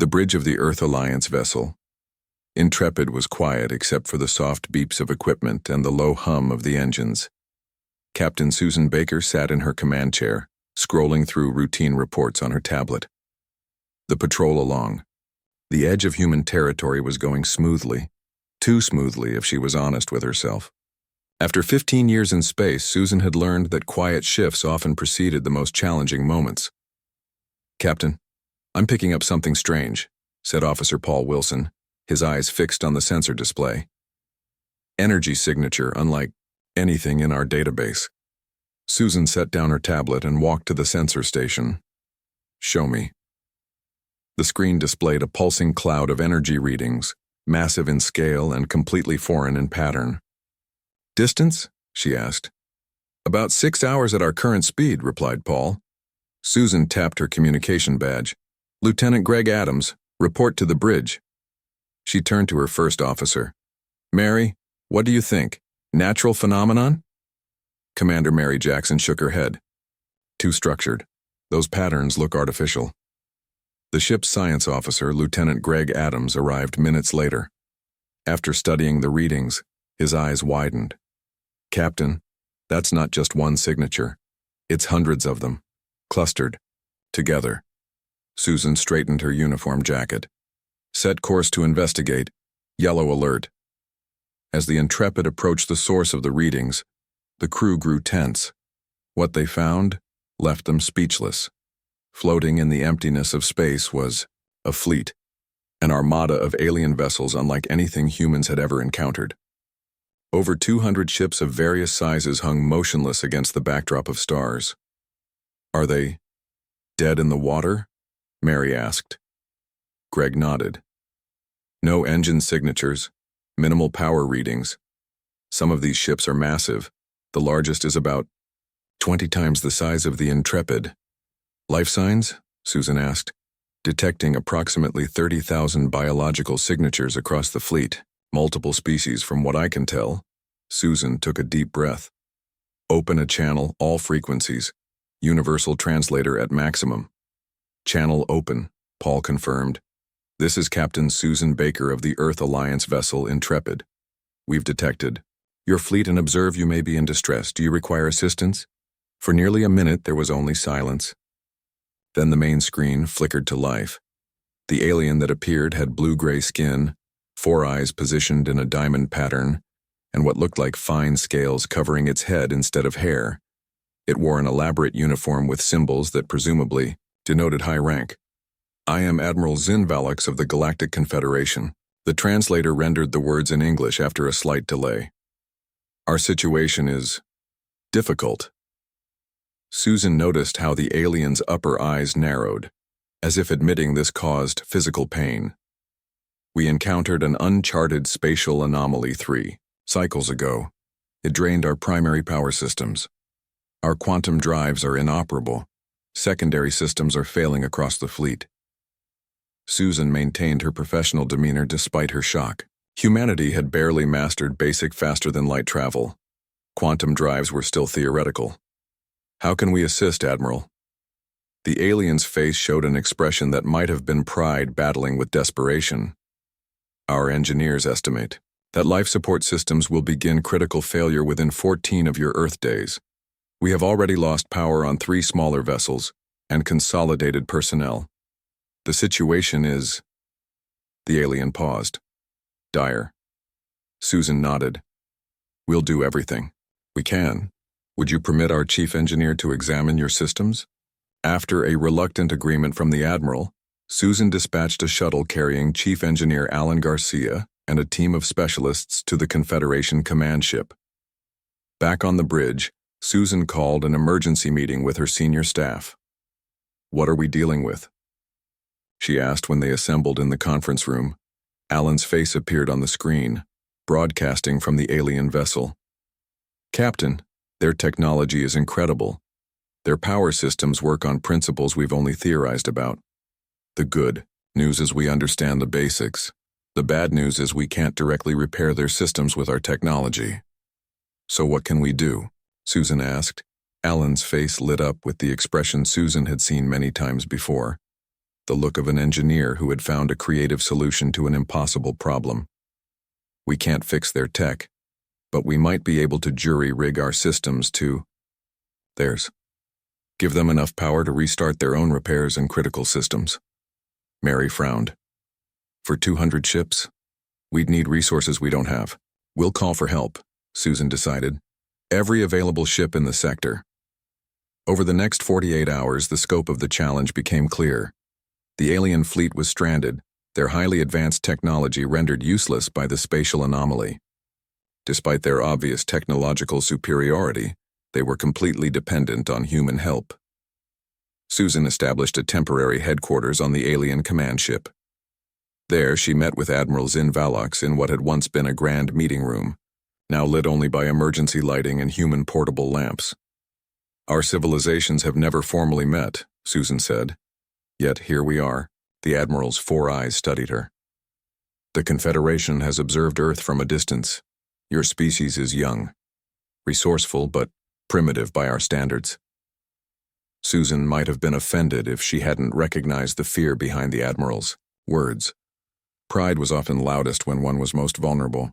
The bridge of the Earth Alliance vessel. Intrepid was quiet except for the soft beeps of equipment and the low hum of the engines. Captain Susan Baker sat in her command chair, scrolling through routine reports on her tablet. The patrol along. The edge of human territory was going smoothly, too smoothly if she was honest with herself. After 15 years in space, Susan had learned that quiet shifts often preceded the most challenging moments. "Captain, I'm picking up something strange," said Officer Paul Wilson, his eyes fixed on the sensor display. "Energy signature unlike anything in our database." Susan set down her tablet and walked to the sensor station. "Show me." The screen displayed a pulsing cloud of energy readings, massive in scale and completely foreign in pattern. "Distance?" she asked. "About 6 hours at our current speed," replied Paul. Susan tapped her communication badge. "Lieutenant Greg Adams, report to the bridge." She turned to her first officer. "Mary, what do you think? Natural phenomenon?" Commander Mary Jackson shook her head. "Too structured. Those patterns look artificial." The ship's science officer, Lieutenant Greg Adams, arrived minutes later. After studying the readings, his eyes widened. "Captain, that's not just one signature. It's hundreds of them, clustered, together." Susan straightened her uniform jacket. "Set course to investigate. Yellow alert." As the Intrepid approached the source of the readings, the crew grew tense. What they found left them speechless. Floating in the emptiness of space was a fleet, an armada of alien vessels unlike anything humans had ever encountered. Over 200 ships of various sizes hung motionless against the backdrop of stars. "Are they dead in the water?" Mary asked. Greg nodded. "No engine signatures, minimal power readings. Some of these ships are massive. The largest is about 20 times the size of the Intrepid." "Life signs?" Susan asked, detecting approximately 30,000 biological signatures across the fleet, multiple species from what I can tell. Susan took a deep breath. "Open a channel, all frequencies. Universal translator at maximum." "Channel open," Paul confirmed. "This is Captain Susan Baker of the Earth Alliance vessel Intrepid. We've detected your fleet and observe you may be in distress. Do you require assistance?" For nearly a minute there was only silence. Then the main screen flickered to life. The alien that appeared had blue-gray skin, 4 eyes positioned in a diamond pattern, and what looked like fine scales covering its head instead of hair. It wore an elaborate uniform with symbols that presumably denoted high rank. "I am Admiral Zinvalix of the Galactic Confederation." The translator rendered the words in English after a slight delay. "Our situation is difficult." Susan noticed how the alien's upper eyes narrowed, as if admitting this caused physical pain. "We encountered an uncharted spatial anomaly 3 cycles ago. It drained our primary power systems. Our quantum drives are inoperable. Secondary systems are failing across the fleet." Susan maintained her professional demeanor despite her shock. Humanity had barely mastered basic faster-than-light travel. Quantum drives were still theoretical. "How can we assist, Admiral?" The alien's face showed an expression that might have been pride battling with desperation. "Our engineers estimate that life support systems will begin critical failure within 14 of your Earth days. We have already lost power on 3 smaller vessels and consolidated personnel. The situation is..." The alien paused. "Dire." Susan nodded. "We'll do everything we can. Would you permit our chief engineer to examine your systems?" After a reluctant agreement from the Admiral, Susan dispatched a shuttle carrying Chief Engineer Alan Garcia and a team of specialists to the Confederation command ship. Back on the bridge, Susan called an emergency meeting with her senior staff. "What are we dealing with?" she asked when they assembled in the conference room. Alan's face appeared on the screen, broadcasting from the alien vessel. "Captain, their technology is incredible. Their power systems work on principles we've only theorized about. The good news is we understand the basics. The bad news is we can't directly repair their systems with our technology." "So what can we do?" Susan asked. Alan's face lit up with the expression Susan had seen many times before. the look of an engineer who had found a creative solution to an impossible problem. We can't fix their tech, but we might be able to jury-rig our systems to theirs. Give them enough power to restart their own repairs and critical systems. Mary frowned. For 200 ships? We'd need resources we don't have. We'll call for help, Susan decided. Every available ship in the sector. Over the next 48 hours, the scope of the challenge became clear. The alien fleet was stranded, their highly advanced technology rendered useless by the spatial anomaly. Despite their obvious technological superiority, they were completely dependent on human help. Susan established a temporary headquarters on the alien command ship. There, she met with Admiral Zin Valox in what had once been a grand meeting room, now lit only by emergency lighting and human portable lamps. Our civilizations have never formally met, Susan said. Yet here we are. The Admiral's 4 eyes studied her. The Confederation has observed Earth from a distance. Your species is young, resourceful but primitive by our standards. Susan might have been offended if she hadn't recognized the fear behind the Admiral's words. Pride was often loudest when one was most vulnerable.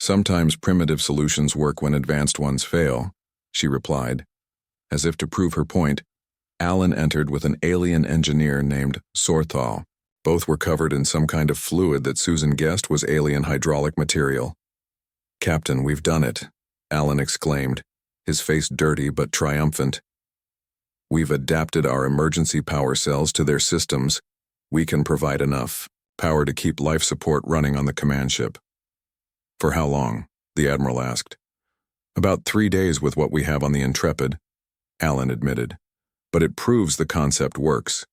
Sometimes primitive solutions work when advanced ones fail, she replied. As if to prove her point, Alan entered with an alien engineer named Sorthal. Both were covered in some kind of fluid that Susan guessed was alien hydraulic material. "Captain, we've done it," Alan exclaimed, his face dirty but triumphant. "We've adapted our emergency power cells to their systems. We can provide enough power to keep life support running on the command ship." "For how long?" the Admiral asked. "About 3 days with what we have on the Intrepid," Alan admitted. "But it proves the concept works.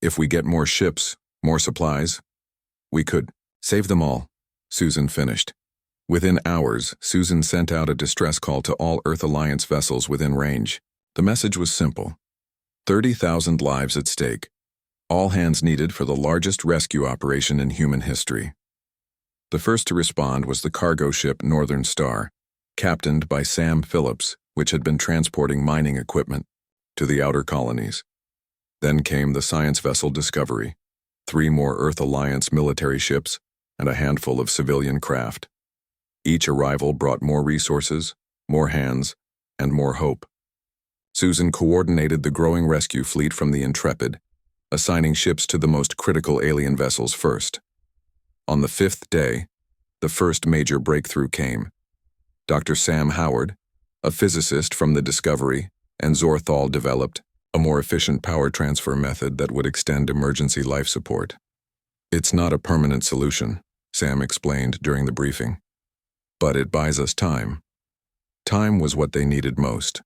If we get more ships, more supplies, we could save them all," Susan finished. Within hours, Susan sent out a distress call to all Earth Alliance vessels within range. The message was simple. 30,000 lives at stake. All hands needed for the largest rescue operation in human history. The first to respond was the cargo ship Northern Star, captained by Sam Phillips, which had been transporting mining equipment to the outer colonies. Then came the science vessel Discovery, 3 more Earth Alliance military ships, and a handful of civilian craft. Each arrival brought more resources, more hands, and more hope. Susan coordinated the growing rescue fleet from the Intrepid, assigning ships to the most critical alien vessels first. On the 5th day, the first major breakthrough came. Dr. Sam Howard, a physicist from the Discovery, and Zorthal developed a more efficient power transfer method that would extend emergency life support. "It's not a permanent solution," Sam explained during the briefing. "But it buys us time." Time was what they needed most.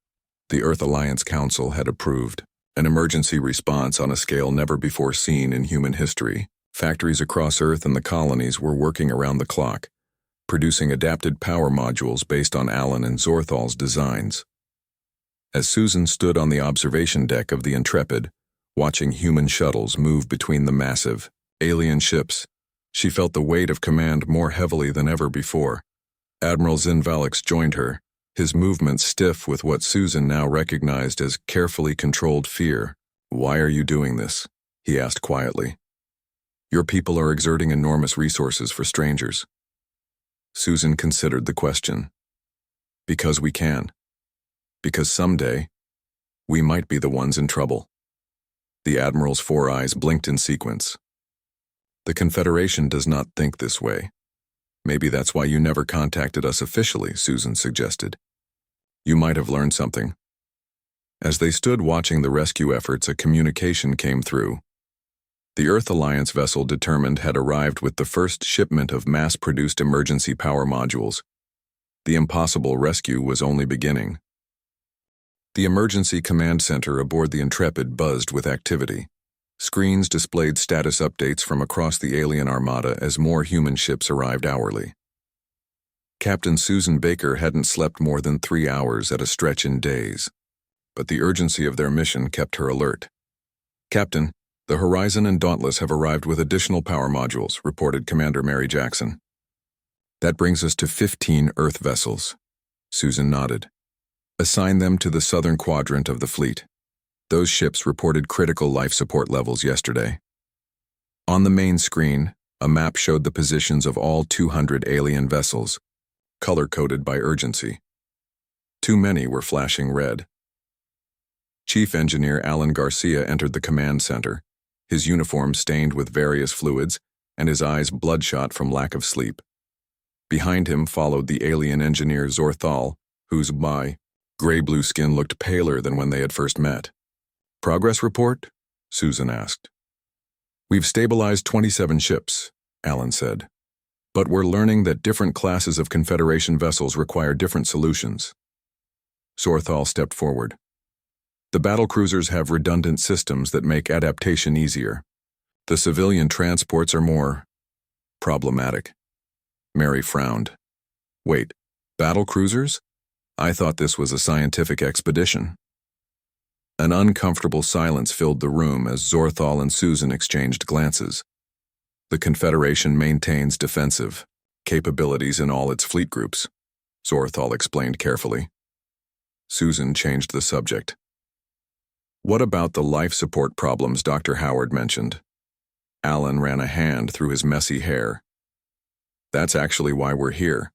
The Earth Alliance Council had approved an emergency response on a scale never before seen in human history. Factories across Earth and the colonies were working around the clock, producing adapted power modules based on Alan and Zorthal's designs. As Susan stood on the observation deck of the Intrepid, watching human shuttles move between the massive, alien ships, she felt the weight of command more heavily than ever before. Admiral Zin Valox joined her, his movements stiff with what Susan now recognized as carefully controlled fear. "Why are you doing this?" he asked quietly. "Your people are exerting enormous resources for strangers." Susan considered the question. "Because we can. Because someday, we might be the ones in trouble." The Admiral's 4 eyes blinked in sequence. "The Confederation does not think this way. Maybe that's why you never contacted us officially," Susan suggested. "You might have learned something." As they stood watching the rescue efforts, a communication came through. The Earth Alliance vessel Determined had arrived with the first shipment of mass-produced emergency power modules. The impossible rescue was only beginning. The emergency command center aboard the Intrepid buzzed with activity. Screens displayed status updates from across the alien Armada as more human ships arrived hourly. Captain Susan Baker hadn't slept more than 3 hours at a stretch in days, but the urgency of their mission kept her alert. "Captain, the Horizon and Dauntless have arrived with additional power modules," reported Commander Mary Jackson. "That brings us to 15 Earth vessels." Susan nodded. "Assign them to the southern quadrant of the fleet." Those ships reported critical life support levels yesterday. On the main screen, a map showed the positions of all 200 alien vessels, color-coded by urgency. Too many were flashing red. Chief Engineer Alan Garcia entered the command center, his uniform stained with various fluids and his eyes bloodshot from lack of sleep. Behind him followed the alien engineer Zorthal, whose gray-blue skin looked paler than when they had first met. "Progress report?" Susan asked. "We've stabilized 27 ships," Alan said. "But we're learning that different classes of Confederation vessels require different solutions." Zorthal stepped forward. "The battlecruisers have redundant systems that make adaptation easier. The civilian transports are more problematic." Mary frowned. "Wait, battlecruisers? I thought this was a scientific expedition." An uncomfortable silence filled the room as Zorthal and Susan exchanged glances. "The Confederation maintains defensive capabilities in all its fleet groups," Zorthal explained carefully. Susan changed the subject. "What about the life support problems Dr. Howard mentioned?" Alan ran a hand through his messy hair. "That's actually why we're here.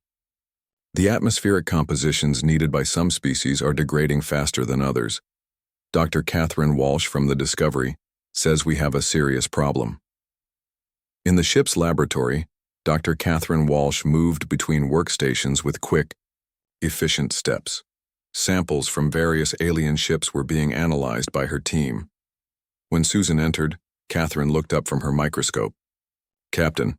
The atmospheric compositions needed by some species are degrading faster than others. Dr. Catherine Walsh from the Discovery says we have a serious problem." In the ship's laboratory, Dr. Catherine Walsh moved between workstations with quick, efficient steps. Samples from various alien ships were being analyzed by her team. When Susan entered, Catherine looked up from her microscope. "Captain,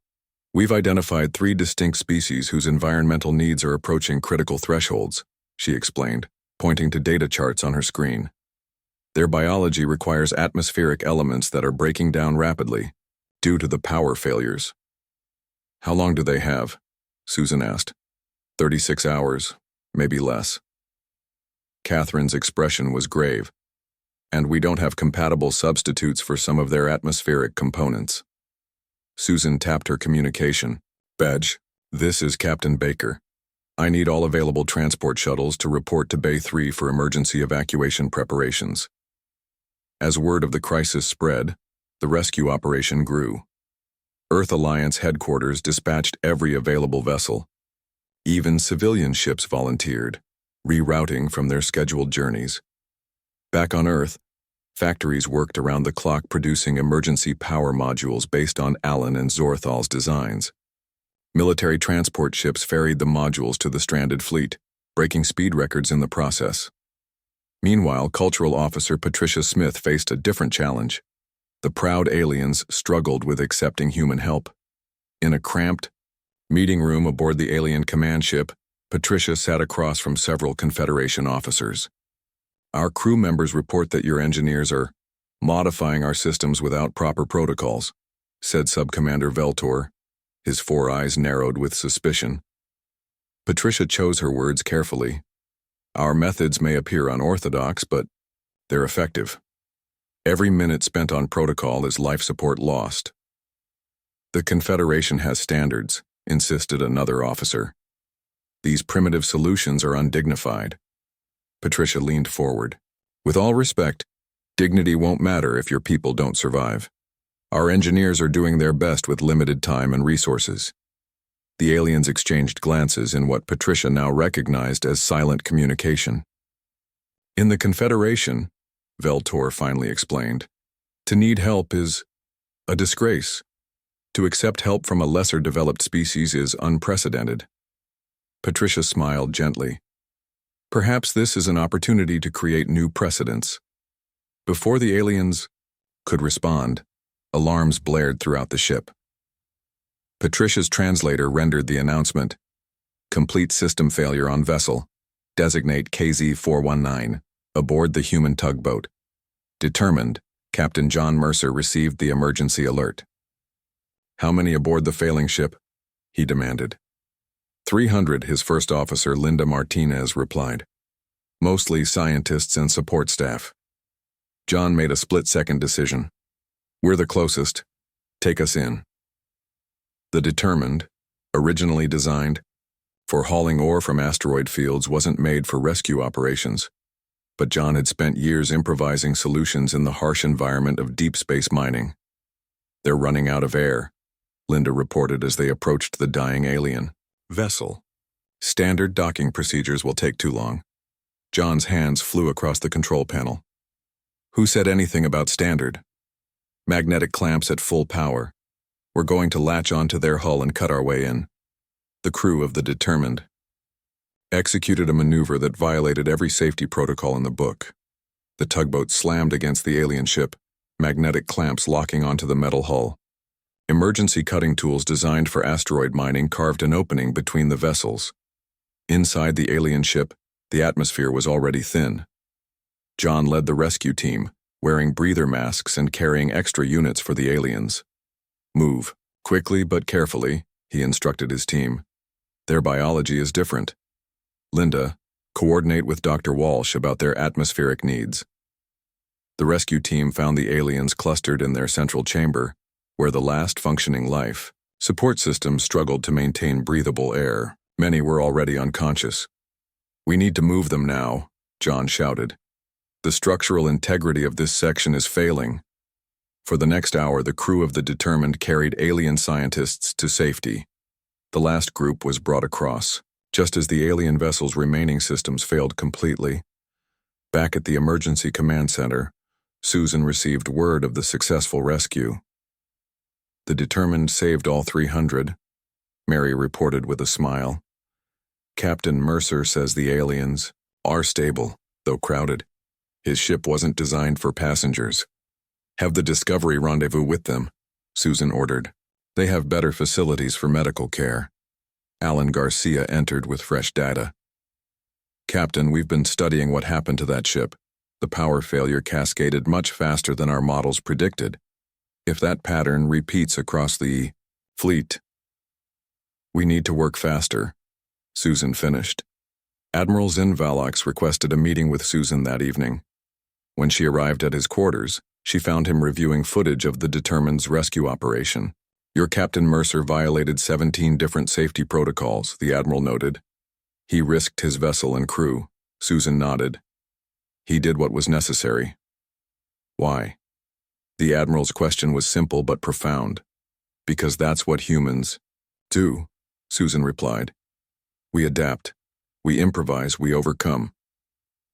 we've identified 3 distinct species whose environmental needs are approaching critical thresholds," she explained, pointing to data charts on her screen. "Their biology requires atmospheric elements that are breaking down rapidly due to the power failures." "How long do they have?" Susan asked. 36 hours, maybe less." Catherine's expression was grave. "And we don't have compatible substitutes for some of their atmospheric components." Susan tapped her communication. "Badge, this is Captain Baker. I need all available transport shuttles to report to Bay 3 for emergency evacuation preparations." As word of the crisis spread, the rescue operation grew. Earth Alliance headquarters dispatched every available vessel. Even civilian ships volunteered, rerouting from their scheduled journeys. Back on Earth, factories worked around the clock producing emergency power modules based on Alan and Zorthal's designs. Military transport ships ferried the modules to the stranded fleet, breaking speed records in the process. Meanwhile, Cultural Officer Patricia Smith faced a different challenge. The proud aliens struggled with accepting human help. In a cramped meeting room aboard the alien command ship, Patricia sat across from several Confederation officers. "Our crew members report that your engineers are modifying our systems without proper protocols," said Subcommander Veltor, his 4 eyes narrowed with suspicion. Patricia chose her words carefully. "Our methods may appear unorthodox, but they're effective. Every minute spent on protocol is life support lost." "The Confederation has standards," insisted another officer. "These primitive solutions are undignified." Patricia leaned forward. "With all respect, dignity won't matter if your people don't survive. Our engineers are doing their best with limited time and resources." The aliens exchanged glances in what Patricia now recognized as silent communication. "In the Confederation," Veltor finally explained, "to need help is a disgrace. To accept help from a lesser developed species is unprecedented." Patricia smiled gently. "Perhaps this is an opportunity to create new precedents." Before the aliens could respond, alarms blared throughout the ship. Patricia's translator rendered the announcement. "Complete system failure on vessel. Designate KZ-419, aboard the human tugboat. Determined, Captain John Mercer received the emergency alert." "How many aboard the failing ship?" he demanded. 300, his first officer, Linda Martinez, replied. "Mostly scientists and support staff." John made a split-second decision. "We're the closest. Take us in." The Determined, originally designed for hauling ore from asteroid fields, wasn't made for rescue operations. but John had spent years improvising solutions in the harsh environment of deep space mining. "They're running out of air," Linda reported as they approached the dying alien vessel. "Standard docking procedures will take too long." John's hands flew across the control panel. "Who said anything about standard?" "Magnetic clamps at full power. We're going to latch onto their hull and cut our way in." The crew of the Determined executed a maneuver that violated every safety protocol in the book. The tugboat slammed against the alien ship, magnetic clamps locking onto the metal hull. Emergency cutting tools designed for asteroid mining carved an opening between the vessels. Inside the alien ship, the atmosphere was already thin. John led the rescue team, wearing breather masks and carrying extra units for the aliens. "Move, quickly but carefully," he instructed his team. "Their biology is different. Linda, coordinate with Dr. Walsh about their atmospheric needs." The rescue team found the aliens clustered in their central chamber, where the last functioning life support systems struggled to maintain breathable air. Many were already unconscious. "We need to move them now," John shouted. "The structural integrity of this section is failing." For the next hour, the crew of the Determined carried alien scientists to safety. The last group was brought across, just as the alien vessel's remaining systems failed completely. Back at the emergency command center, Susan received word of the successful rescue. "The Determined saved all 300, Mary reported with a smile. "Captain Mercer says the aliens are stable, though crowded. His ship wasn't designed for passengers." "Have the Discovery rendezvous with them," Susan ordered. "They have better facilities for medical care." Alan Garcia entered with fresh data. "Captain, we've been studying what happened to that ship. The power failure cascaded much faster than our models predicted. If that pattern repeats across the fleet, we need to work faster," Susan finished. Admiral Zin Valox requested a meeting with Susan that evening. When she arrived at his quarters, she found him reviewing footage of the Determined's rescue operation. "Your Captain Mercer violated 17 different safety protocols," the Admiral noted. "He risked his vessel and crew." Susan nodded. "He did what was necessary." "Why?" The Admiral's question was simple but profound. "Because that's what humans do," Susan replied. "We adapt. We improvise. We overcome."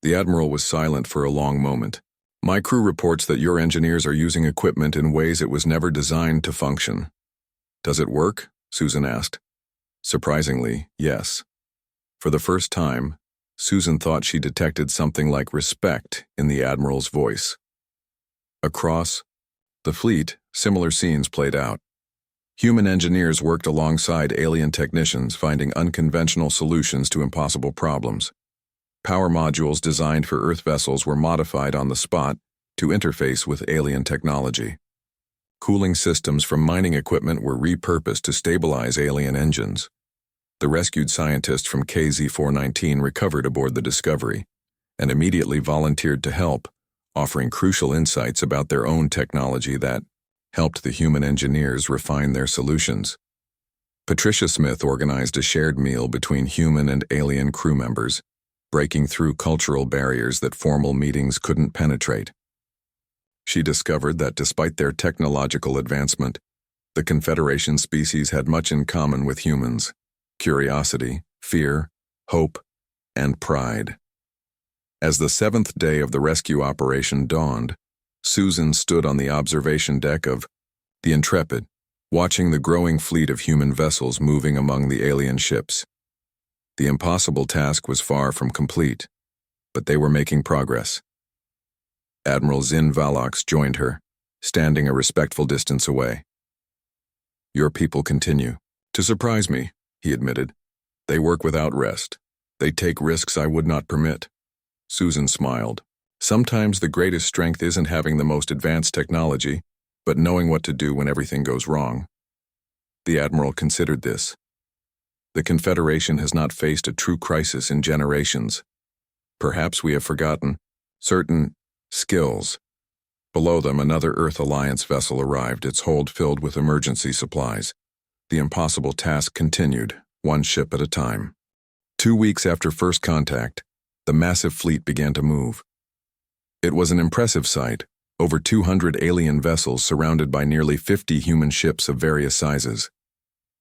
The Admiral was silent for a long moment. "My crew reports that your engineers are using equipment in ways it was never designed to function." "Does it work?" Susan asked. Surprisingly, yes. For the first time, Susan thought she detected something like respect in the Admiral's voice. Across the fleet, similar scenes played out. Human engineers worked alongside alien technicians, finding unconventional solutions to impossible problems. Power modules designed for Earth vessels were modified on the spot to interface with alien technology. Cooling systems from mining equipment were repurposed to stabilize alien engines. The rescued scientists from KZ-419 recovered aboard the Discovery and immediately volunteered to help, offering crucial insights about their own technology that helped the human engineers refine their solutions. Patricia Smith organized a shared meal between human and alien crew members, breaking through cultural barriers that formal meetings couldn't penetrate. She discovered that despite their technological advancement, the Confederation species had much in common with humans: curiosity, fear, hope, and pride. As the 7th day of the rescue operation dawned, Susan stood on the observation deck of the Intrepid, watching the growing fleet of human vessels moving among the alien ships. The impossible task was far from complete, but they were making progress. Admiral Zin Valox joined her, standing a respectful distance away. "Your people continue to surprise me," he admitted. "They work without rest. They take risks I would not permit." Susan smiled. "Sometimes the greatest strength isn't having the most advanced technology, but knowing what to do when everything goes wrong." The Admiral considered this. The Confederation has not faced a true crisis in generations. Perhaps we have forgotten certain skills. Below them, another Earth Alliance vessel arrived, its hold filled with emergency supplies. The impossible task continued, one ship at a time. 2 weeks after first contact, the massive fleet began to move. It was an impressive sight, over 200 alien vessels surrounded by nearly 50 human ships of various sizes.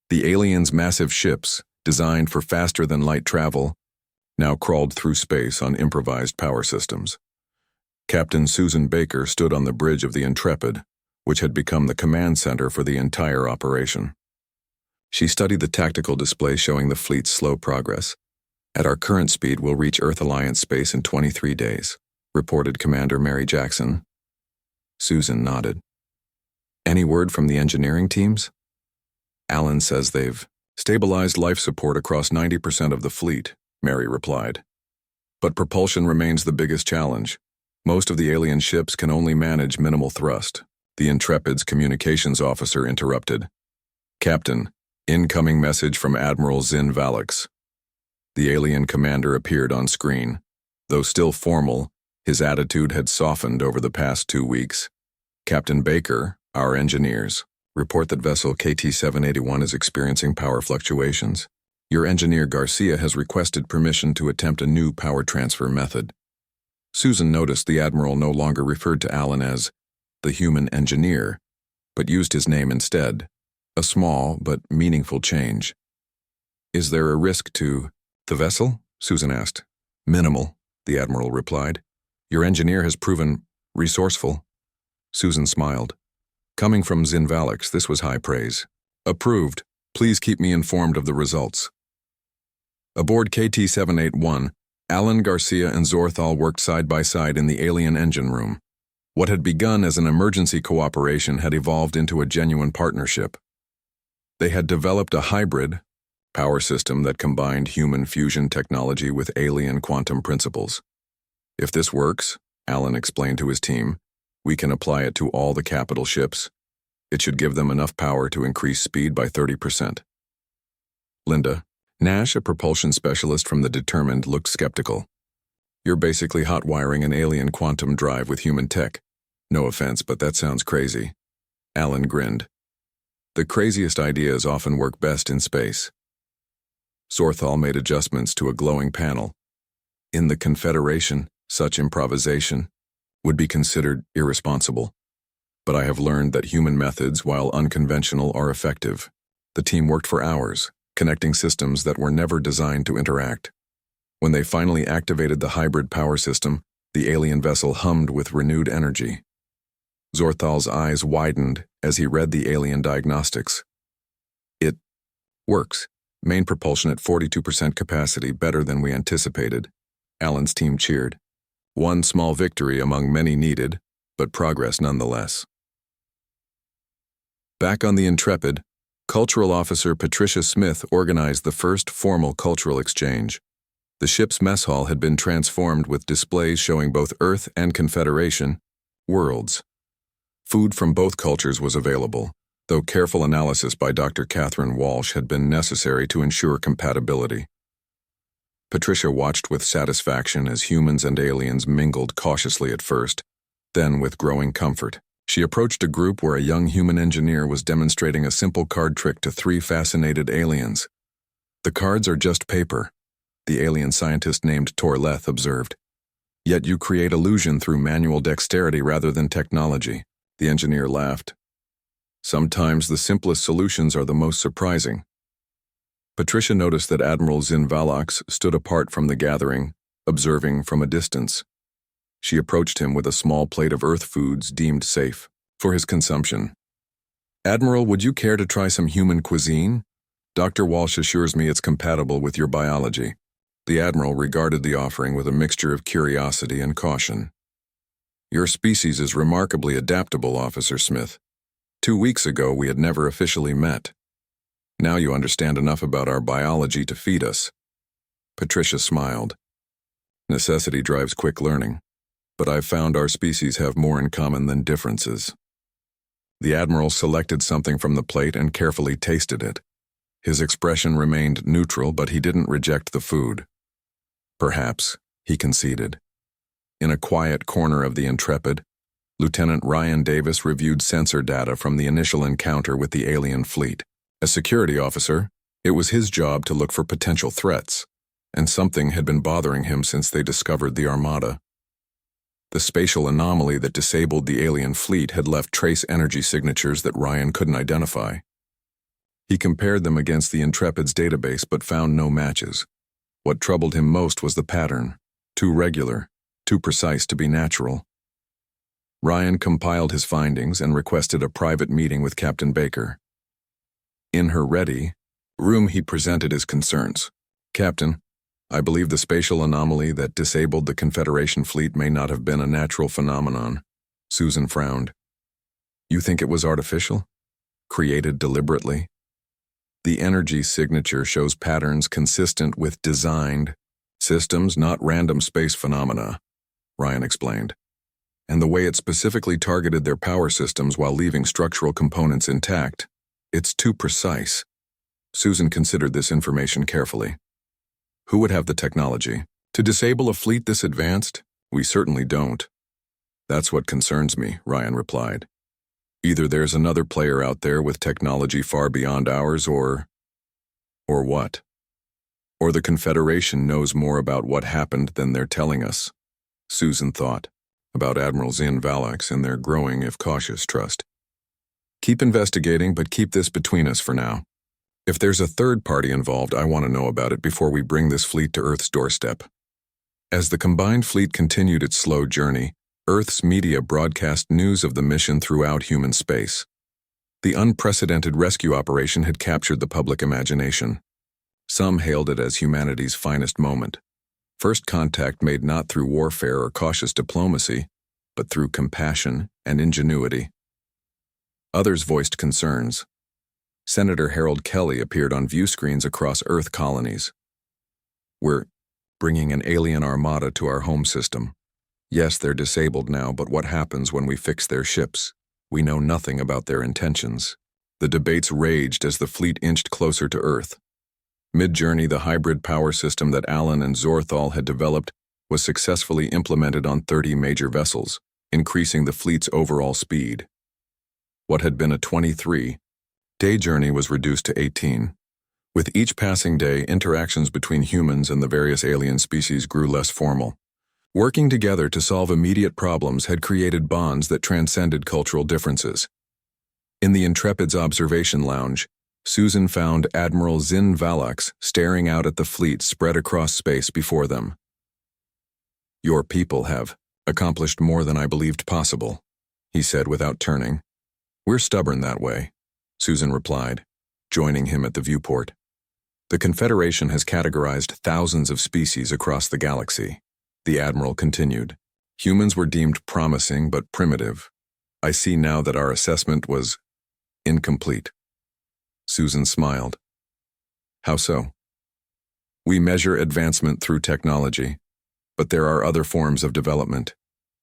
The aliens' massive ships, designed for faster-than-light travel, now crawled through space on improvised power systems. Captain Susan Baker stood on the bridge of the Intrepid, which had become the command center for the entire operation. She studied the tactical display showing the fleet's slow progress. "At our current speed, we'll reach Earth Alliance space in 23 days, reported Commander Mary Jackson. Susan nodded. "Any word from the engineering teams?" "Alan says they've stabilized life support across 90% of the fleet," Mary replied. "But propulsion remains the biggest challenge. Most of the alien ships can only manage minimal thrust," the Intrepid's communications officer interrupted. "Captain, incoming message from Admiral Zin Valix." The alien commander appeared on screen. Though still formal, his attitude had softened over the past 2 weeks. "Captain Baker, our engineers, report that vessel KT-781 is experiencing power fluctuations. Your engineer Garcia has requested permission to attempt a new power transfer method." Susan noticed the Admiral no longer referred to Alan as the human engineer, but used his name instead, a small but meaningful change. "Is there a risk to the vessel?" Susan asked. "Minimal," the Admiral replied. "Your engineer has proven resourceful." Susan smiled. Coming from Zin Valix, this was high praise. "Approved. Please keep me informed of the results." Aboard KT-781, Alan, Garcia, and Zorthal worked side by side in the alien engine room. What had begun as an emergency cooperation had evolved into a genuine partnership. They had developed a hybrid power system that combined human fusion technology with alien quantum principles. "If this works," Alan explained to his team, "we can apply it to all the capital ships. It should give them enough power to increase speed by 30%. Linda Nash, a propulsion specialist from the Determined, looked skeptical. "You're basically hot-wiring an alien quantum drive with human tech. No offense, but that sounds crazy." Alan grinned. "The craziest ideas often work best in space." Zorthal made adjustments to a glowing panel. "In the Confederation, such improvisation would be considered irresponsible. But I have learned that human methods, while unconventional, are effective." The team worked for hours, connecting systems that were never designed to interact. When they finally activated the hybrid power system, the alien vessel hummed with renewed energy. Zorthal's eyes widened as he read the alien diagnostics. "It works. Main propulsion at 42% capacity, better than we anticipated." Alan's team cheered. One small victory among many needed, but progress nonetheless. Back on the Intrepid, Cultural Officer Patricia Smith organized the first formal cultural exchange. The ship's mess hall had been transformed with displays showing both Earth and Confederation worlds. Food from both cultures was available, though careful analysis by Dr. Catherine Walsh had been necessary to ensure compatibility. Patricia watched with satisfaction as humans and aliens mingled cautiously at first, then with growing comfort. She approached a group where a young human engineer was demonstrating a simple card trick to 3 fascinated aliens. "The cards are just paper," the alien scientist named Torleth observed. "Yet you create illusion through manual dexterity rather than technology." The engineer laughed. "Sometimes the simplest solutions are the most surprising." Patricia noticed that Admiral Zin Valix stood apart from the gathering, observing from a distance. She approached him with a small plate of Earth foods deemed safe for his consumption. "Admiral, would you care to try some human cuisine? Dr. Walsh assures me it's compatible with your biology." The Admiral regarded the offering with a mixture of curiosity and caution. "Your species is remarkably adaptable, Officer Smith. 2 weeks ago we had never officially met. Now you understand enough about our biology to feed us." Patricia smiled. "Necessity drives quick learning, but I've found our species have more in common than differences." The Admiral selected something from the plate and carefully tasted it. His expression remained neutral, but he didn't reject the food. "Perhaps," he conceded. In a quiet corner of the Intrepid, Lieutenant Ryan Davis reviewed sensor data from the initial encounter with the alien fleet. As security officer, it was his job to look for potential threats, and something had been bothering him since they discovered the Armada. The spatial anomaly that disabled the alien fleet had left trace energy signatures that Ryan couldn't identify. He compared them against the Intrepid's database but found no matches. What troubled him most was the pattern, too regular, too precise to be natural. Ryan compiled his findings and requested a private meeting with Captain Baker. In her ready room, he presented his concerns. "Captain, I believe the spatial anomaly that disabled the Confederation fleet may not have been a natural phenomenon." Susan frowned. "You think it was artificial? Created deliberately?" "The energy signature shows patterns consistent with designed systems, not random space phenomena," Ryan explained. "And the way it specifically targeted their power systems while leaving structural components intact, it's too precise." Susan considered this information carefully. "Who would have the technology to disable a fleet this advanced? We certainly don't." "That's what concerns me," Ryan replied. "Either there's another player out there with technology far beyond ours, or what? Or the Confederation knows more about what happened than they're telling us." Susan thought about Admiral Zin Valax and their growing, if cautious, trust. "Keep investigating, but keep this between us for now. If there's a third party involved, I want to know about it before we bring this fleet to Earth's doorstep." As the combined fleet continued its slow journey, Earth's media broadcast news of the mission throughout human space. The unprecedented rescue operation had captured the public imagination. Some hailed it as humanity's finest moment. First contact made not through warfare or cautious diplomacy, but through compassion and ingenuity. Others voiced concerns. Senator Harold Kelly appeared on view screens across Earth colonies. "We're bringing an alien armada to our home system. Yes, they're disabled now, but what happens when we fix their ships? We know nothing about their intentions." The debates raged as the fleet inched closer to Earth. Mid-journey, the hybrid power system that Allen and Zorthal had developed was successfully implemented on 30 major vessels, increasing the fleet's overall speed. What had been a 23-day journey was reduced to 18. With each passing day, interactions between humans and the various alien species grew less formal. Working together to solve immediate problems had created bonds that transcended cultural differences. In the Intrepid's observation lounge, Susan found Admiral Zin Valax staring out at the fleet spread across space before them. "Your people have accomplished more than I believed possible," he said without turning. "We're stubborn that way," Susan replied, joining him at the viewport. "The Confederation has categorized thousands of species across the galaxy," the Admiral continued. "Humans were deemed promising but primitive. I see now that our assessment was incomplete." Susan smiled. "How so?" "We measure advancement through technology, but there are other forms of development.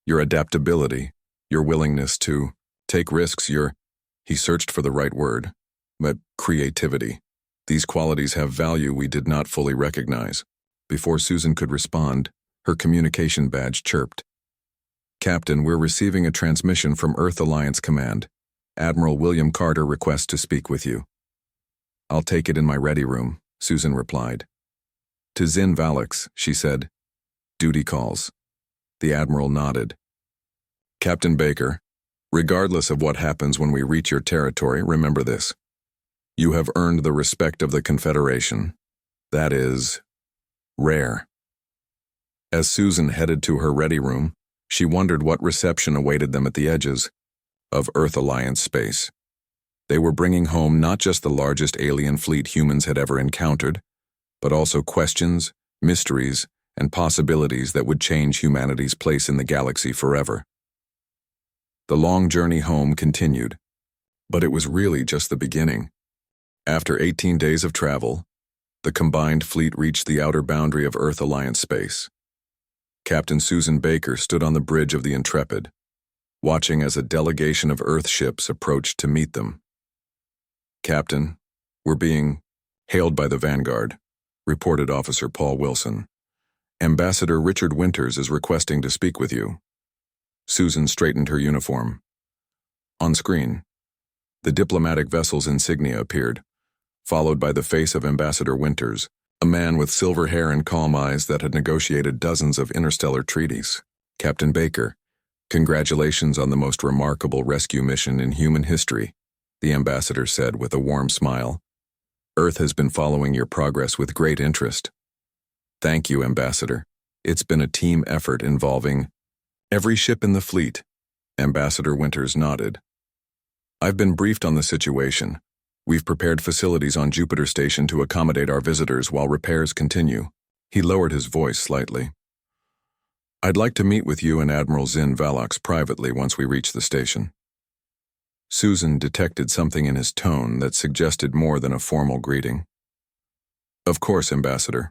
Your adaptability, your willingness to take risks, he searched for the right word, but creativity. These qualities have value we did not fully recognize." Before Susan could respond, her communication badge chirped. "Captain, we're receiving a transmission from Earth Alliance Command. Admiral William Carter requests to speak with you." "I'll take it in my ready room," Susan replied. "To Zin Valax," she said. "Duty calls." The Admiral nodded. "Captain Baker, regardless of what happens when we reach your territory, remember this. You have earned the respect of the Confederation. That is rare." As Susan headed to her ready room, she wondered what reception awaited them at the edges of Earth Alliance space. They were bringing home not just the largest alien fleet humans had ever encountered, but also questions, mysteries, and possibilities that would change humanity's place in the galaxy forever. The long journey home continued, but it was really just the beginning. After 18 days of travel, the combined fleet reached the outer boundary of Earth Alliance space. Captain Susan Baker stood on the bridge of the Intrepid, watching as a delegation of Earth ships approached to meet them. "Captain, we're being hailed by the Vanguard," reported Officer Paul Wilson. "Ambassador Richard Winters is requesting to speak with you." Susan straightened her uniform. On screen, the diplomatic vessel's insignia appeared, followed by the face of Ambassador Winters, a man with silver hair and calm eyes that had negotiated dozens of interstellar treaties. Captain Baker, congratulations on the most remarkable rescue mission in human history, the ambassador said with a warm smile. Earth has been following your progress with great interest. Thank you, Ambassador. It's been a team effort involving every ship in the fleet. Ambassador Winters nodded. I've been briefed on the situation. We've prepared facilities on Jupiter Station to accommodate our visitors while repairs continue. He lowered his voice slightly. I'd like to meet with you and Admiral Zin Valox privately once we reach the station. Susan detected something in his tone that suggested more than a formal greeting. Of course, Ambassador.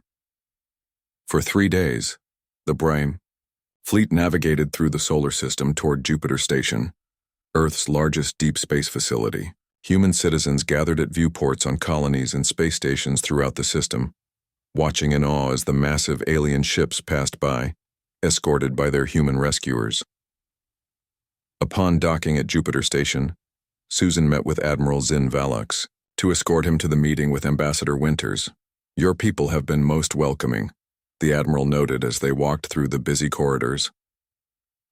For 3 days, the Brime fleet navigated through the solar system toward Jupiter Station, Earth's largest deep space facility. Human citizens gathered at viewports on colonies and space stations throughout the system, watching in awe as the massive alien ships passed by, escorted by their human rescuers. Upon docking at Jupiter Station, Susan met with Admiral Zin Valox to escort him to the meeting with Ambassador Winters. Your people have been most welcoming, the Admiral noted as they walked through the busy corridors.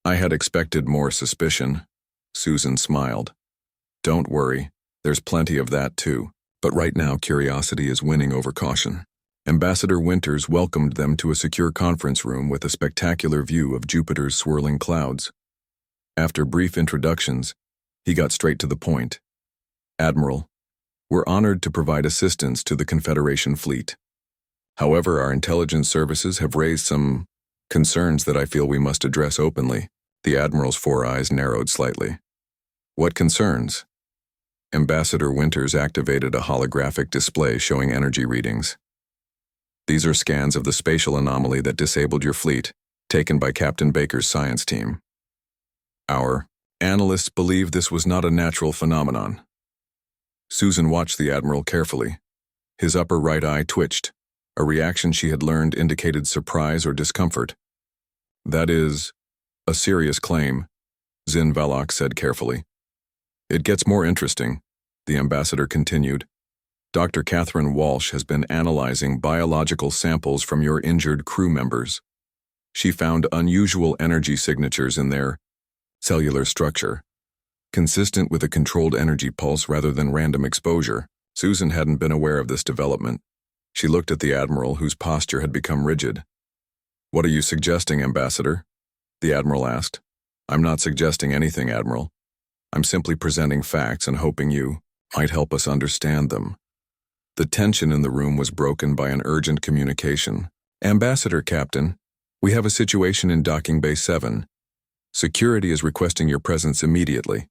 I had expected more suspicion, Susan smiled. Don't worry, there's plenty of that too, but right now curiosity is winning over caution. Ambassador Winters welcomed them to a secure conference room with a spectacular view of Jupiter's swirling clouds. After brief introductions, he got straight to the point. Admiral, we're honored to provide assistance to the Confederation fleet. However, our intelligence services have raised some concerns that I feel we must address openly. The Admiral's 4 eyes narrowed slightly. What concerns? Ambassador Winters activated a holographic display showing energy readings. These are scans of the spatial anomaly that disabled your fleet, taken by Captain Baker's science team. Our analysts believe this was not a natural phenomenon. Susan watched the Admiral carefully. His upper right eye twitched. A reaction she had learned indicated surprise or discomfort. That is a serious claim, Zin Valox said carefully. It gets more interesting, the ambassador continued. Dr. Catherine Walsh has been analyzing biological samples from your injured crew members. She found unusual energy signatures in their cellular structure, consistent with a controlled energy pulse rather than random exposure. Susan hadn't been aware of this development. She looked at the Admiral, whose posture had become rigid. What are you suggesting, Ambassador? The Admiral asked. I'm not suggesting anything, Admiral. I'm simply presenting facts and hoping you might help us understand them. The tension in the room was broken by an urgent communication. Ambassador, Captain, we have a situation in Docking Bay 7. Security is requesting your presence immediately.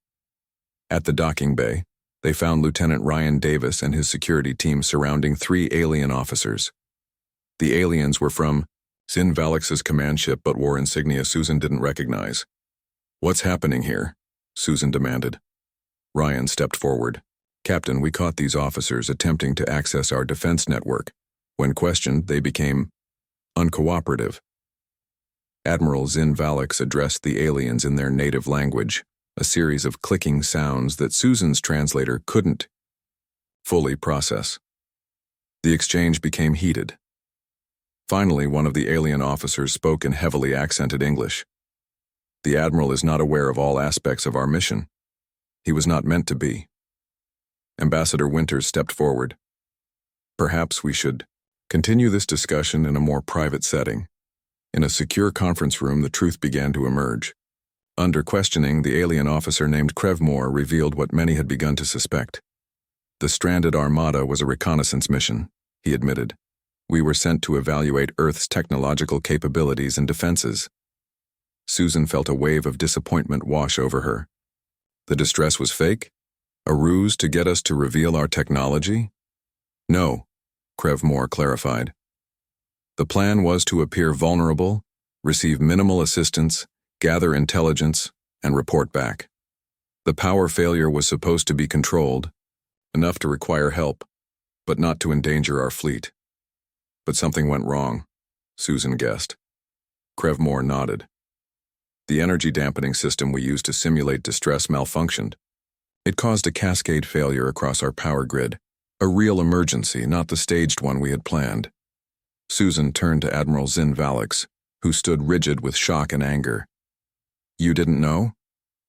At the docking bay, they found Lieutenant Ryan Davis and his security team surrounding 3 alien officers. The aliens were from Zin Valox's command ship but wore insignia Susan didn't recognize. What's happening here? Susan demanded. Ryan stepped forward. Captain, we caught these officers attempting to access our defense network. When questioned, they became uncooperative. Admiral Zin Valox addressed the aliens in their native language, a series of clicking sounds that Susan's translator couldn't fully process. The exchange became heated. Finally, one of the alien officers spoke in heavily accented English. The Admiral is not aware of all aspects of our mission. He was not meant to be. Ambassador Winters stepped forward. Perhaps we should continue this discussion in a more private setting. In a secure conference room, the truth began to emerge. Under questioning, the alien officer named Krevmore revealed what many had begun to suspect. The stranded Armada was a reconnaissance mission, he admitted. We were sent to evaluate Earth's technological capabilities and defenses. Susan felt a wave of disappointment wash over her. The distress was fake? A ruse to get us to reveal our technology? No, Krevmore clarified. The plan was to appear vulnerable, receive minimal assistance, gather intelligence, and report back. The power failure was supposed to be controlled, enough to require help, but not to endanger our fleet. But something went wrong, Susan guessed. Krevmore nodded. The energy dampening system we used to simulate distress malfunctioned. It caused a cascade failure across our power grid, a real emergency, not the staged one we had planned. Susan turned to Admiral Zin Valox, who stood rigid with shock and anger. You didn't know?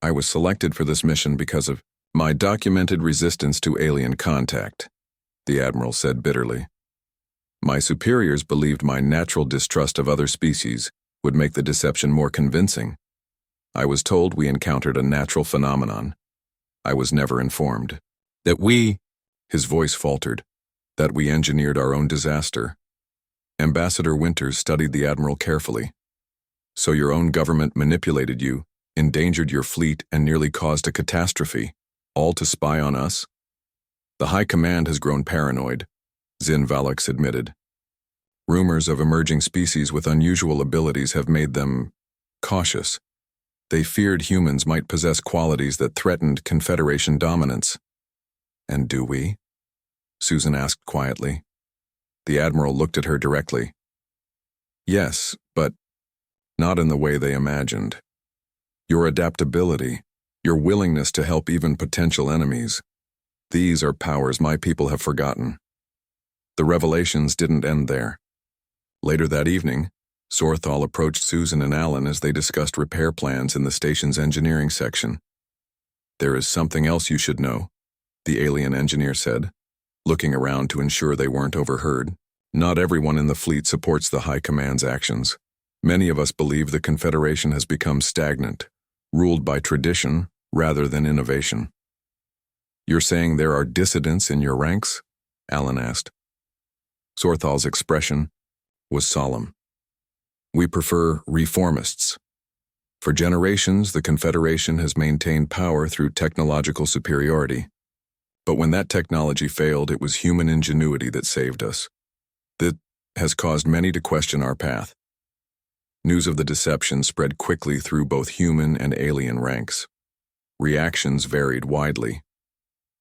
I was selected for this mission because of my documented resistance to alien contact, the Admiral said bitterly. My superiors believed my natural distrust of other species would make the deception more convincing. I was told we encountered a natural phenomenon. I was never informed. His voice faltered, that we engineered our own disaster. Ambassador Winters studied the Admiral carefully. So your own government manipulated you, endangered your fleet, and nearly caused a catastrophe, all to spy on us? The High Command has grown paranoid, Zin Valix admitted. Rumors of emerging species with unusual abilities have made them cautious. They feared humans might possess qualities that threatened Confederation dominance. And do we? Susan asked quietly. The Admiral looked at her directly. Yes, but not in the way they imagined. Your adaptability, your willingness to help even potential enemies, these are powers my people have forgotten. The revelations didn't end there. Later that evening, Sorthal approached Susan and Alan as they discussed repair plans in the station's engineering section. There is something else you should know, the alien engineer said, looking around to ensure they weren't overheard. Not everyone in the fleet supports the High Command's actions. Many of us believe the Confederation has become stagnant, ruled by tradition rather than innovation. You're saying there are dissidents in your ranks? Alan asked. Sorthal's expression was solemn. We prefer reformists. For generations, the Confederation has maintained power through technological superiority. But when that technology failed, it was human ingenuity that saved us. That has caused many to question our path. News of the deception spread quickly through both human and alien ranks. Reactions varied widely.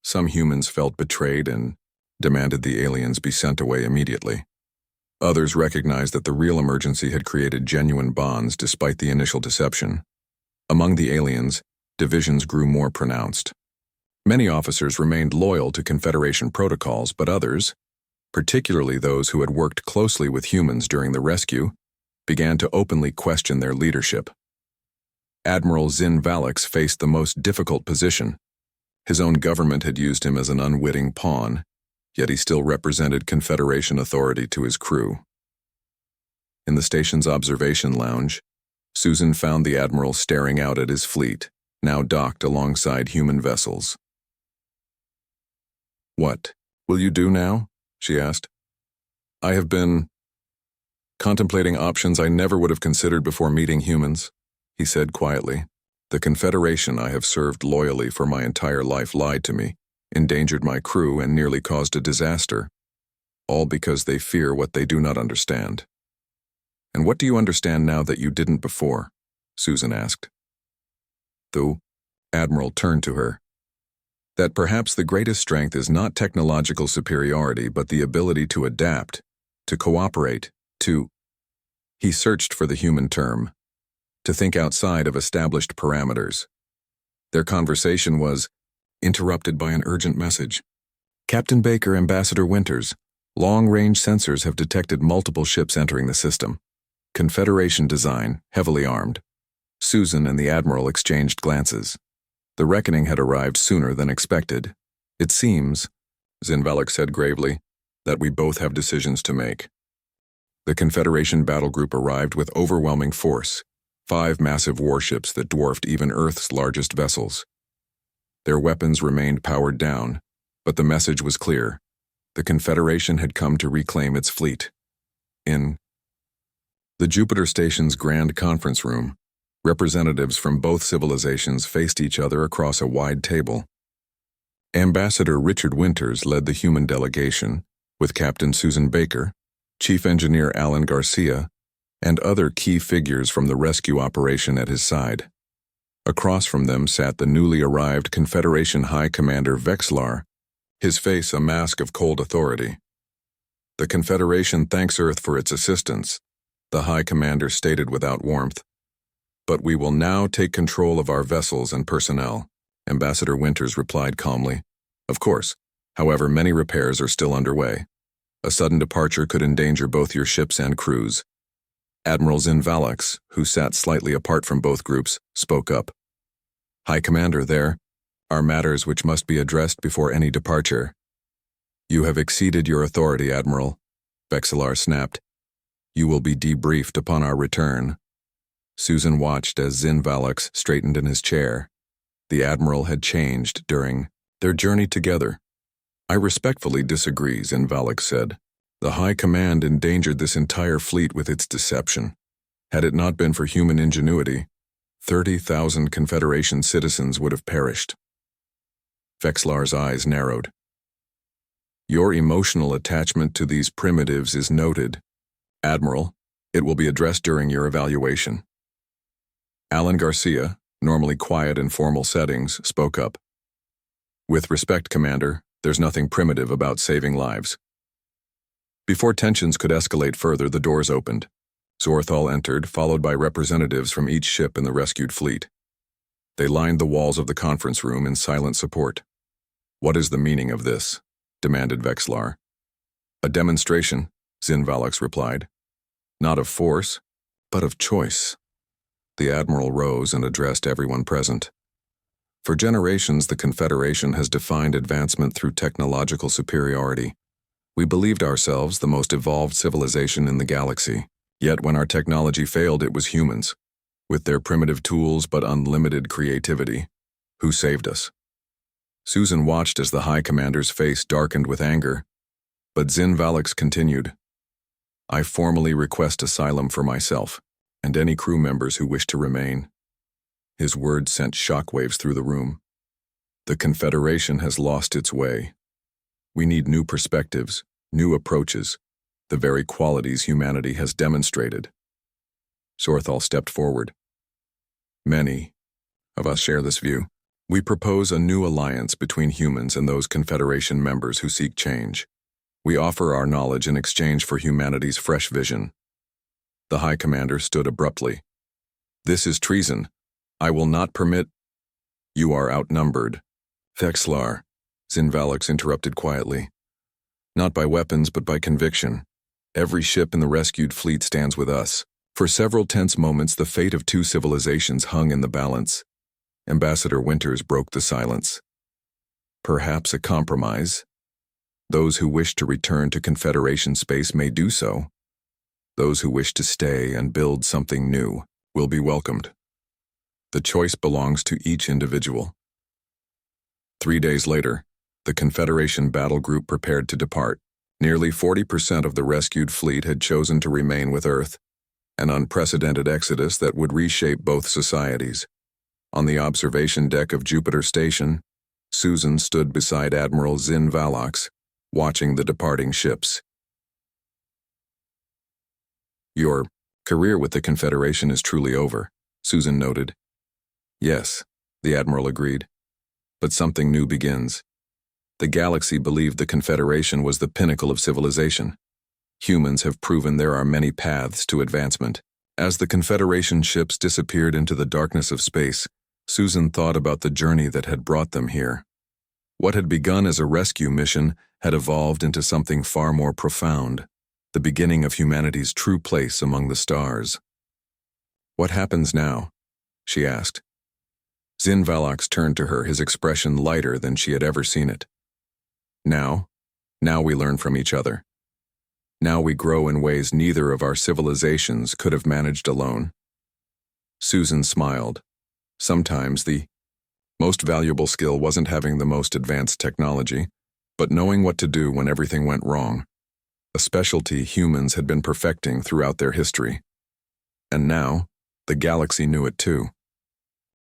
Some humans felt betrayed and demanded the aliens be sent away immediately. Others recognized that the real emergency had created genuine bonds despite the initial deception. Among the aliens, divisions grew more pronounced. Many officers remained loyal to Confederation protocols, but others, particularly those who had worked closely with humans during the rescue, began to openly question their leadership. Admiral Zin Valix faced the most difficult position. His own government had used him as an unwitting pawn, yet he still represented Confederation authority to his crew. In the station's observation lounge, Susan found the Admiral staring out at his fleet, now docked alongside human vessels. What will you do now? She asked. I have been contemplating options I never would have considered before meeting humans, he said quietly. The Confederation I have served loyally for my entire life lied to me, endangered my crew, and nearly caused a disaster, all because they fear what they do not understand. And what do you understand now that you didn't before? Susan asked. The Admiral turned to her. That perhaps the greatest strength is not technological superiority, but the ability to adapt, to cooperate, to... He searched for the human term, to think outside of established parameters. Their conversation was interrupted by an urgent message. Captain Baker, Ambassador Winters, long-range sensors have detected multiple ships entering the system. Confederation design, heavily armed. Susan and the Admiral exchanged glances. The reckoning had arrived sooner than expected. It seems, Zin Valix said gravely, that we both have decisions to make. The Confederation battle group arrived with overwhelming force, 5 massive warships that dwarfed even Earth's largest vessels. Their weapons remained powered down, but the message was clear. The Confederation had come to reclaim its fleet. In the Jupiter Station's grand conference room, representatives from both civilizations faced each other across a wide table. Ambassador Richard Winters led the human delegation, with Captain Susan Baker, Chief Engineer Alan Garcia, and other key figures from the rescue operation at his side. Across from them sat the newly arrived Confederation High Commander Vexlar, his face a mask of cold authority. The Confederation thanks Earth for its assistance, the High Commander stated without warmth. But we will now take control of our vessels and personnel, Ambassador Winters replied calmly. Of course, however, many repairs are still underway. A sudden departure could endanger both your ships and crews. Admiral Zin Valix, who sat slightly apart from both groups, spoke up. High Commander, there are matters which must be addressed before any departure. You have exceeded your authority, Admiral, Vexilar snapped. You will be debriefed upon our return. Susan watched as Zin Valix straightened in his chair. The Admiral had changed during their journey together. I respectfully disagree, Zin Valix said. The High Command endangered this entire fleet with its deception. Had it not been for human ingenuity, 30,000 Confederation citizens would have perished. Vexilar's eyes narrowed. Your emotional attachment to these primitives is noted. Admiral, it will be addressed during your evaluation. Alan Garcia, normally quiet in formal settings, spoke up. With respect, Commander, there's nothing primitive about saving lives. Before tensions could escalate further, the doors opened. Zorthal entered, followed by representatives from each ship in the rescued fleet. They lined the walls of the conference room in silent support. What is the meaning of this? Demanded Vexilar. A demonstration, Zin Valix replied. Not of force, but of choice. The Admiral rose and addressed everyone present. For generations, the Confederation has defined advancement through technological superiority. We believed ourselves the most evolved civilization in the galaxy. Yet when our technology failed, it was humans, with their primitive tools but unlimited creativity, who saved us. Susan watched as the High Commander's face darkened with anger, but Zin Valix continued. I formally request asylum for myself and any crew members who wish to remain. His words sent shockwaves through the room. The Confederation has lost its way. We need new perspectives, new approaches, the very qualities humanity has demonstrated. Zorthal stepped forward. Many of us share this view. We propose a new alliance between humans and those Confederation members who seek change. We offer our knowledge in exchange for humanity's fresh vision. The High Commander stood abruptly. This is treason. I will not permit. You are outnumbered. Vexilar, Zin Valix interrupted quietly. Not by weapons, but by conviction. Every ship in the rescued fleet stands with us. For several tense moments, the fate of two civilizations hung in the balance. Ambassador Winters broke the silence. Perhaps a compromise. Those who wish to return to Confederation space may do so. Those who wish to stay and build something new will be welcomed. The choice belongs to each individual. 3 days later, the Confederation battle group prepared to depart. Nearly 40% of the rescued fleet had chosen to remain with Earth, an unprecedented exodus that would reshape both societies. On the observation deck of Jupiter Station, Susan stood beside Admiral Zin Valix, watching the departing ships. Your career with the Confederation is truly over, Susan noted. Yes, the Admiral agreed. But something new begins. The galaxy believed the Confederation was the pinnacle of civilization. Humans have proven there are many paths to advancement. As the Confederation ships disappeared into the darkness of space, Susan thought about the journey that had brought them here. What had begun as a rescue mission had evolved into something far more profound, the beginning of humanity's true place among the stars. What happens now? She asked. Zin Valix turned to her, his expression lighter than she had ever seen it. Now we learn from each other. Now we grow in ways neither of our civilizations could have managed alone. Susan smiled. Sometimes the most valuable skill wasn't having the most advanced technology, but knowing what to do when everything went wrong, a specialty humans had been perfecting throughout their history. And now, the galaxy knew it too.